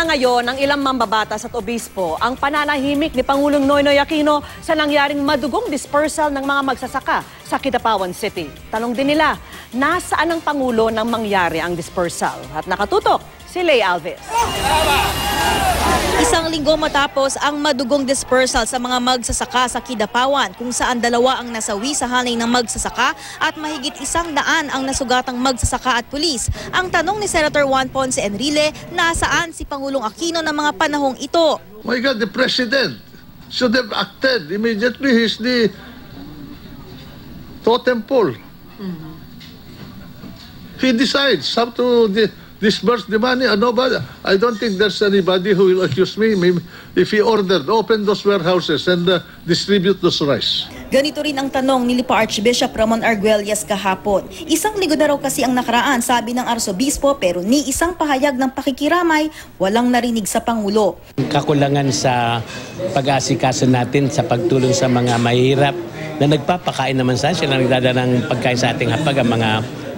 Hinala ngayon ng ilang mambabatas at obispo ang pananahimik ni Pangulong Noynoy Aquino sa nangyaring madugong dispersal ng mga magsasaka sa Kidapawan City. Tanong din nila, nasaan ang Pangulo nang mangyari ang dispersal? At nakatutok si Lay Alves. Isang linggo matapos ang madugong dispersal sa mga magsasaka sa Kidapawan, kung saan 2 ang nasawi sa hanay ng magsasaka at mahigit 100 ang nasugatang magsasaka at pulis. Ang tanong ni Senator Juan Ponce Enrile, nasaan si Pangulong Aquino ng mga panahong ito? My God, the President should have acted immediately. He's the totem pole. He decides how to disburse the money. I don't think there's anybody who will accuse me if he ordered, open those warehouses and distribute those rice. Ganito rin ang tanong ni Lipa Archbishop Ramon Arguelles kahapon. Isang linggo na raw kasi ang nakaraan, sabi ng Arsobispo, pero ni isang pahayag ng pakikiramay, walang narinig sa Pangulo. Kakulangan sa pag-aasikaso natin sa pagtulong sa mga mahirap na nagpapakain naman sila nagdadala ng pagkain sa ating hapag, ang mga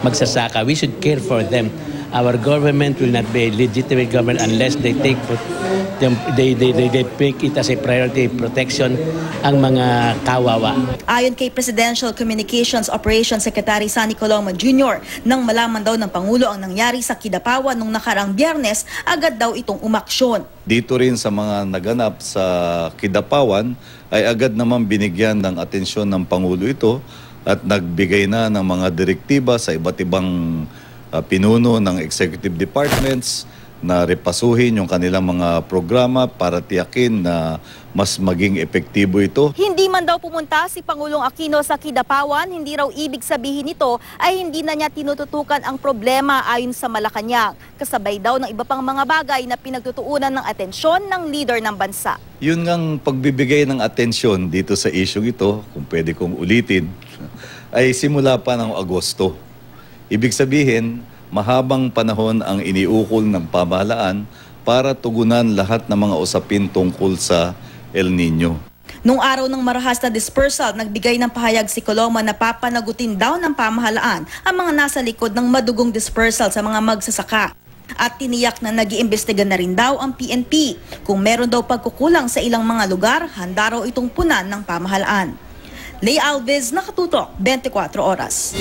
magsasaka. We should care for them. Our government will not be a legitimate government unless they take they make it as a priority protection ang mga kawawa. Ayon kay Presidential Communications Operations Secretary Sunny Coloma Jr., nang malaman daw ng Pangulo ang nangyari sa Kidapawan nung nakaraang Biyernes, agad daw itong umaksyon. Dito rin sa mga naganap sa Kidapawan ay agad naman binigyan ng atensyon ng Pangulo ito at nagbigay na ng mga direktiba sa iba't ibang pinuno ng executive departments na repasuhin yung kanilang mga programa para tiyakin na mas maging epektibo ito. Hindi man daw pumunta si Pangulong Aquino sa Kidapawan, hindi raw ibig sabihin nito ay hindi na niya tinututukan ang problema ayon sa Malacanang. Kasabay daw ng iba pang mga bagay na pinagtutuunan ng atensyon ng leader ng bansa. Yun ngang pagbibigay ng atensyon dito sa isyong ito, kung pwede kong ulitin, ay simula pa ng Agosto. Ibig sabihin, mahabang panahon ang iniukol ng pamahalaan para tugunan lahat ng mga usapin tungkol sa El Nino. Nung araw ng marahas na dispersal, nagbigay ng pahayag si Coloma na papanagutin daw ng pamahalaan ang mga nasa likod ng madugong dispersal sa mga magsasaka. At tiniyak na nag-iimbestiga na rin daw ang PNP. Kung meron daw pagkukulang sa ilang mga lugar, handa raw itong punan ng pamahalaan. Lay Alves, nakatutok, 24 oras.